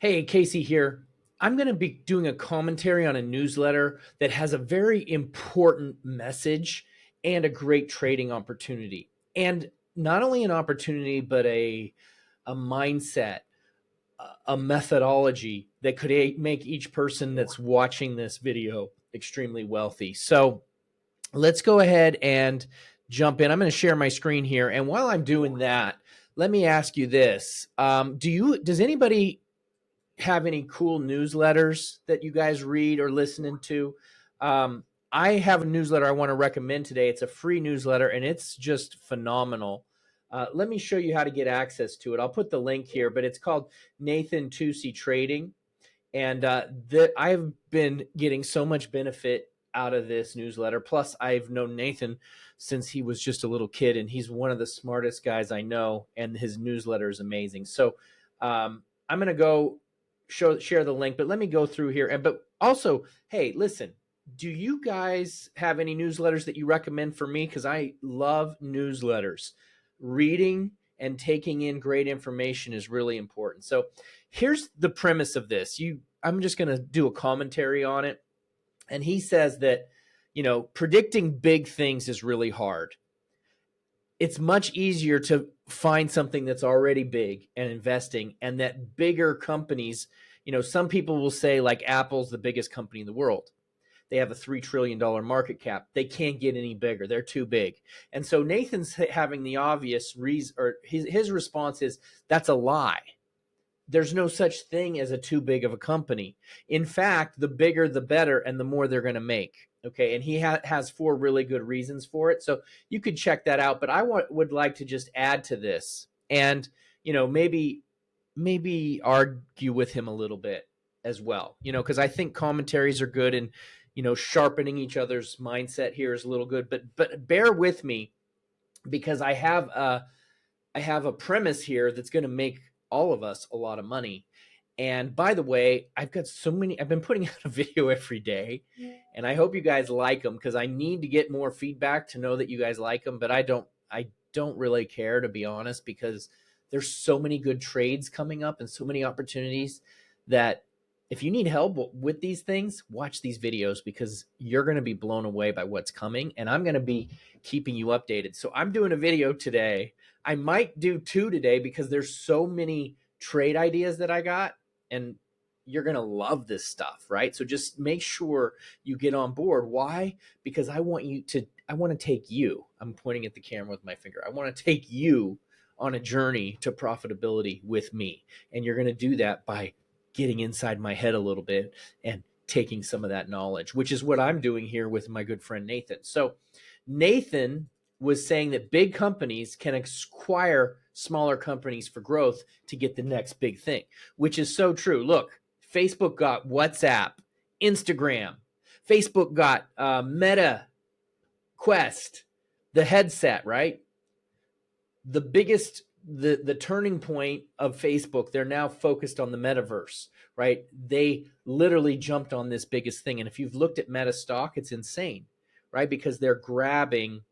Hey, Casey here. I'm going to be doing a commentary on a newsletter that has a very important message and a great trading opportunity. And not only an opportunity, but a mindset, a methodology that could make each person that's watching this video extremely wealthy. So let's go ahead and jump in. I'm going to share my screen here. And while I'm doing that, let me ask you this. Does anybody have any cool newsletters that you guys read or listening to? I have a newsletter I want to recommend today. It's a free newsletter and it's just phenomenal. Let me show you how to get access to it. I'll put the link here, but it's called Nathan Tusi Trading. And I've been getting so much benefit out of this newsletter. Plus, I've known Nathan since he was just a little kid, and he's one of the smartest guys I know, and his newsletter is amazing. So I'm going to go share the link, but let me go through here. But also, hey, listen, do you guys have any newsletters that you recommend for me? Because I love newsletters. Reading and taking in great information is really important. So here's the premise of this. I'm just going to do a commentary on it. And he says that, predicting big things is really hard. It's much easier to find something that's already big and investing, and that bigger companies, some people will say like Apple's the biggest company in the world. They have a $3 trillion market cap. They can't get any bigger. They're too big. And so Nathan's having the obvious reason, or his response is, that's a lie. There's no such thing as a too big of a company. In fact, the bigger, the better, and the more they're going to make. Okay. And he has 4 really good reasons for it. So you could check that out. But I would like to just add to this and, maybe argue with him a little bit as well, because I think commentaries are good and, sharpening each other's mindset here is a little good. But bear with me because I have a premise here that's going to make all of us a lot of money. And by the way, I've been putting out a video every day, and I hope you guys like them because I need to get more feedback to know that you guys like them. But I don't really care, to be honest, because there's so many good trades coming up and so many opportunities that if you need help with these things, watch these videos because you're going to be blown away by what's coming. And I'm going to be keeping you updated. So I'm doing a video today. I might do 2 today because there's so many trade ideas that I got, and you're going to love this stuff, right? So just make sure you get on board. Why? Because I want to take you, I'm pointing at the camera with my finger. I want to take you on a journey to profitability with me. And you're going to do that by getting inside my head a little bit and taking some of that knowledge, which is what I'm doing here with my good friend Nathan. So Nathan was saying that big companies can acquire smaller companies for growth to get the next big thing, which is so true. Look, Facebook got WhatsApp, Instagram. Facebook got Meta Quest, the headset, right? The biggest, the turning point of Facebook, they're now focused on the metaverse, right? They literally jumped on this biggest thing. And if you've looked at Meta stock, it's insane, right? Because they're grabbing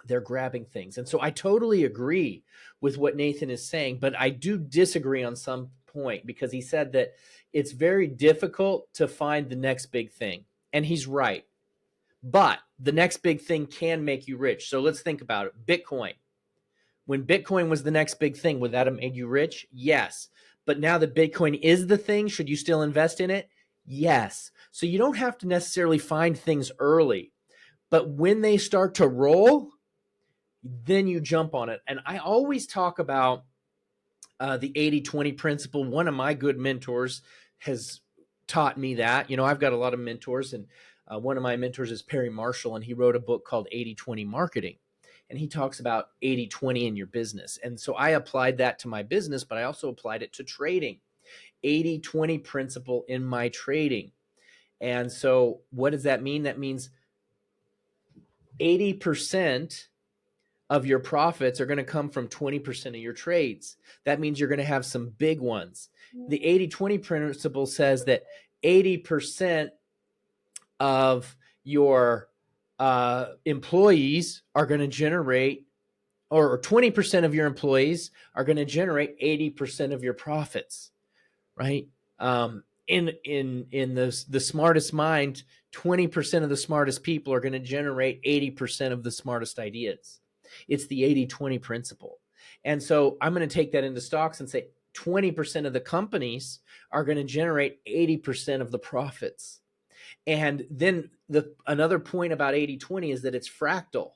things. And so I totally agree with what Nathan is saying, but I do disagree on some point because he said that it's very difficult to find the next big thing. And he's right. But the next big thing can make you rich. So let's think about it. Bitcoin. When Bitcoin was the next big thing, would that have made you rich? Yes. But now that Bitcoin is the thing, should you still invest in it? Yes. So you don't have to necessarily find things early. But when they start to roll, then you jump on it. And I always talk about the 80-20 principle. One of my good mentors has taught me that. I've got a lot of mentors, and one of my mentors is Perry Marshall, and he wrote a book called 80-20 Marketing. And he talks about 80-20 in your business. And so I applied that to my business, but I also applied it to trading. 80-20 principle in my trading. And so what does that mean? That means 80% of your profits are going to come from 20% of your trades. That means you're going to have some big ones. The 80-20 principle says that 80% of your employees are going to generate, or 20% of your employees are going to generate 80% of your profits, right? In the smartest mind, 20% of the smartest people are going to generate 80% of the smartest ideas. It's the 80-20 principle. And so I'm going to take that into stocks and say 20% of the companies are going to generate 80% of the profits. And then another point about 80-20 is that it's fractal.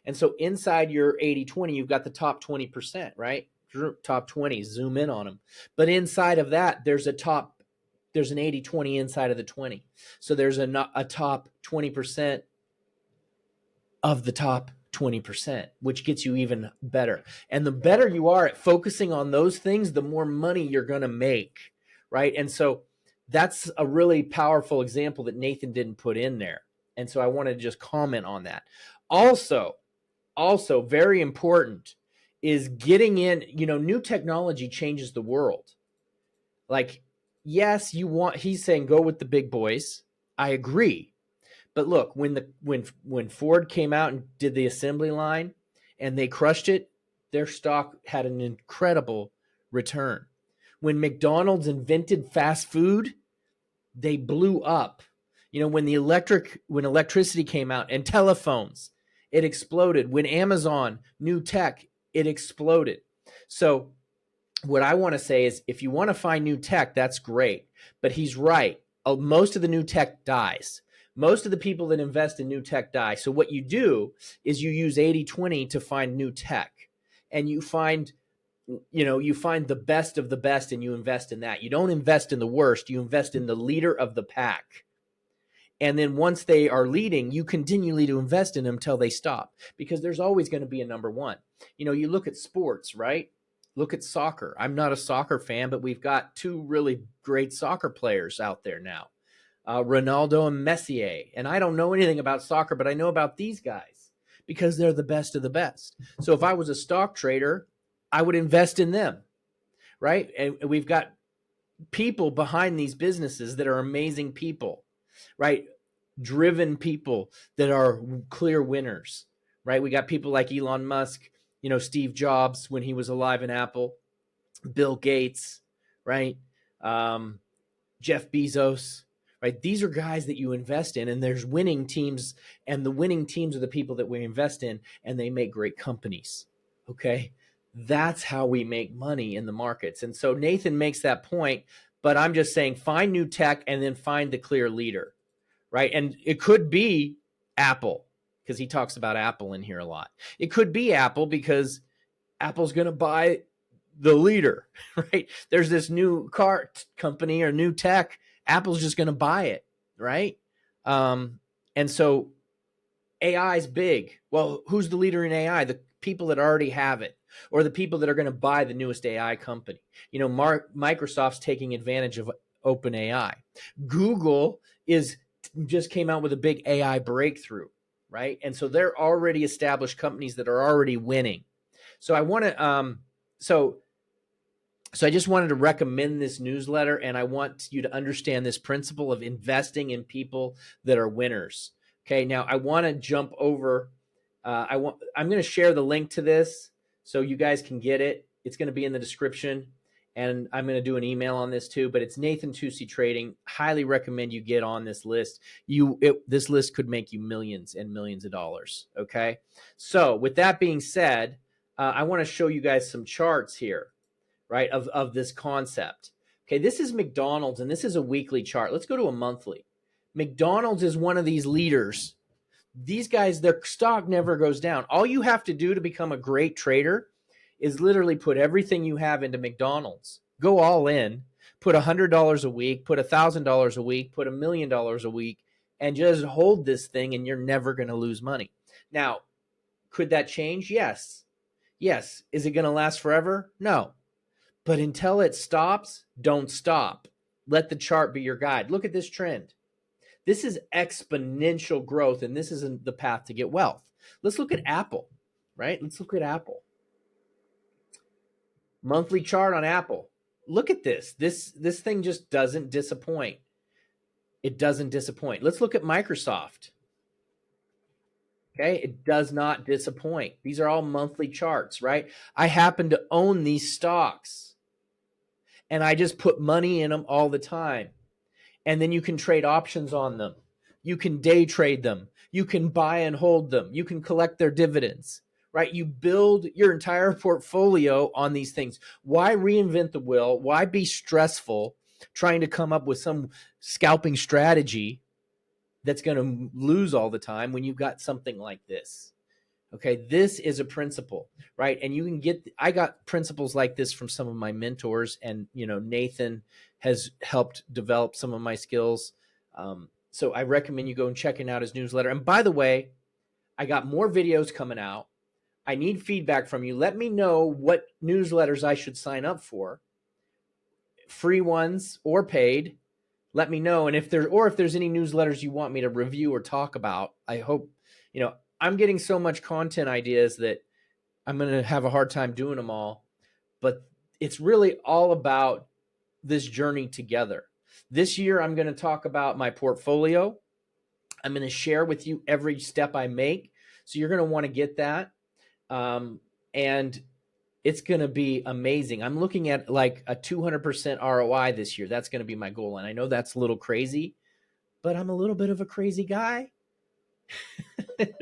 And so inside your 80-20, you've got the top 20%, right? Top 20, zoom in on them. But inside of that, there's an 80-20 inside of the 20. So there's a top 20% of the top 20%, which gets you even better. And the better you are at focusing on those things, the more money you're going to make, right? And so that's a really powerful example that Nathan didn't put in there. And so I wanted to just comment on that. Also very important is getting in, new technology changes the world. Like, yes, he's saying go with the big boys. I agree. But look, when Ford came out and did the assembly line and they crushed it, their stock had an incredible return. When McDonald's invented fast food, they blew up. When electricity came out and telephones, it exploded. When Amazon, new tech, it exploded. So what I want to say is if you want to find new tech, that's great. But he's right. Most of the new tech dies. Most of the people that invest in new tech die. So what you do is you use 80-20 to find new tech. And you find the best of the best and you invest in that. You don't invest in the worst. You invest in the leader of the pack. And then once they are leading, you continually to invest in them until they stop, because there's always going to be a number one. You look at sports, right? Look at soccer. I'm not a soccer fan, but we've got two really great soccer players out there now, Ronaldo and Messi. And I don't know anything about soccer, but I know about these guys because they're the best of the best. So if I was a stock trader, I would invest in them, right? And we've got people behind these businesses that are amazing people, right? Driven people that are clear winners, right? We got people like Elon Musk, Steve Jobs when he was alive in Apple, Bill Gates, right? Jeff Bezos, right? These are guys that you invest in, and there's winning teams, and the winning teams are the people that we invest in, and they make great companies, okay? That's how we make money in the markets. And so Nathan makes that point, but I'm just saying find new tech and then find the clear leader, right? And it could be Apple, because he talks about Apple in here a lot. It could be Apple because Apple's going to buy the leader, right? There's this new car company or new tech. Apple's just going to buy it, right? And so AI is big. Well, who's the leader in AI? The people that already have it, or the people that are going to buy the newest AI company. Microsoft's taking advantage of OpenAI. Google just came out with a big AI breakthrough, right? And so they're already established companies that are already winning. So I want to, so I just wanted to recommend this newsletter, and I want you to understand this principle of investing in people that are winners. Okay, now I want to jump over. I'm going to share the link to this so you guys can get it. It's going to be in the description, and I'm going to do an email on this too. But it's Nathan Tusi Trading. Highly recommend you get on this list. This list could make you millions and millions of dollars. Okay, so with that being said, I want to show you guys some charts here, right, of this concept. Okay, this is McDonald's, and this is a weekly chart. Let's go to a monthly. McDonald's is one of these leaders. These guys, their stock never goes down. All you have to do to become a great trader is literally put everything you have into McDonald's. Go all in, put $100 a week, put $1,000 a week, put $1 million a week, and just hold this thing, and you're never going to lose money. Now, could that change? Yes. Yes. Is it going to last forever? No. But until it stops, don't stop. Let the chart be your guide. Look at this trend. This is exponential growth, and this isn't the path to get wealth. Let's look at Apple, right? Let's look at Apple. Monthly chart on Apple. Look at this. This thing just doesn't disappoint. It doesn't disappoint. Let's look at Microsoft. Okay, it does not disappoint. These are all monthly charts, right? I happen to own these stocks. and I just put money in them all the time. And then you can trade options on them. You can day trade them. You can buy and hold them. You can collect their dividends, right? You build your entire portfolio on these things. Why reinvent the wheel? Why be stressful trying to come up with some scalping strategy that's going to lose all the time when you've got something like this? Okay, this is a principle, right? And you can get, I got principles like this from some of my mentors, and, you know, Nathan has helped develop some of my skills. So I recommend you go and checking out his newsletter. And by the way, I got more videos coming out. I need feedback from you. Let me know what newsletters I should sign up for, free ones or paid. Let me know. And if there's any newsletters you want me to review or talk about, I hope, you know, I'm getting so much content ideas that I'm going to have a hard time doing them all, but it's really all about this journey together. This year, I'm going to talk about my portfolio. I'm going to share with you every step I make. So you're going to want to get that. And it's going to be amazing. I'm looking at like a 200% ROI this year. That's going to be my goal. And I know that's a little crazy, but I'm a little bit of a crazy guy.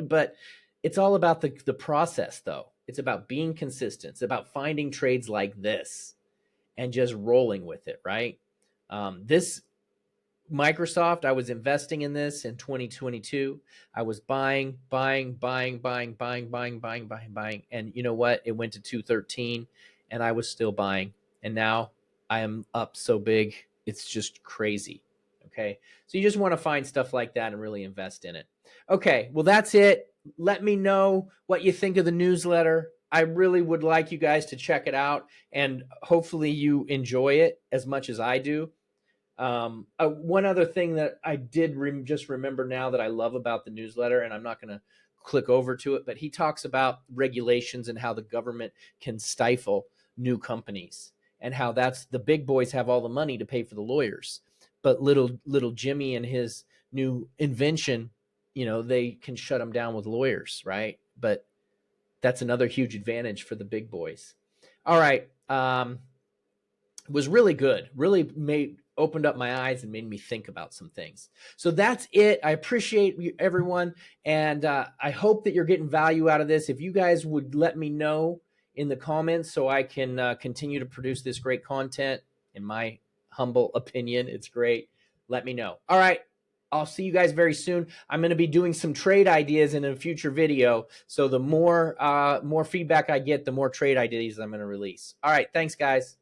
But it's all about the process, though. It's about being consistent. It's about finding trades like this and just rolling with it, right? This Microsoft, I was investing in this in 2022. I was buying. And you know what? It went to 213 and I was still buying. And now I am up so big. It's just crazy. Okay. So you just want to find stuff like that and really invest in it. Okay. Well, that's it. Let me know what you think of the newsletter. I really would like you guys to check it out, and hopefully you enjoy it as much as I do. One other thing that I did just remember now that I love about the newsletter, and I'm not going to click over to it, but he talks about regulations and how the government can stifle new companies, and how that's the big boys have all the money to pay for the lawyers, but little Jimmy and his new invention, you know, they can shut them down with lawyers, right? But that's another huge advantage for the big boys. All right. Was really good. Really opened up my eyes and made me think about some things. So that's it. I appreciate you, everyone. And I hope that you're getting value out of this. If you guys would let me know in the comments so I can continue to produce this great content, in my humble opinion, it's great. Let me know. All right. I'll see you guys very soon. I'm going to be doing some trade ideas in a future video. So the more feedback I get, the more trade ideas I'm going to release. All right. Thanks, guys.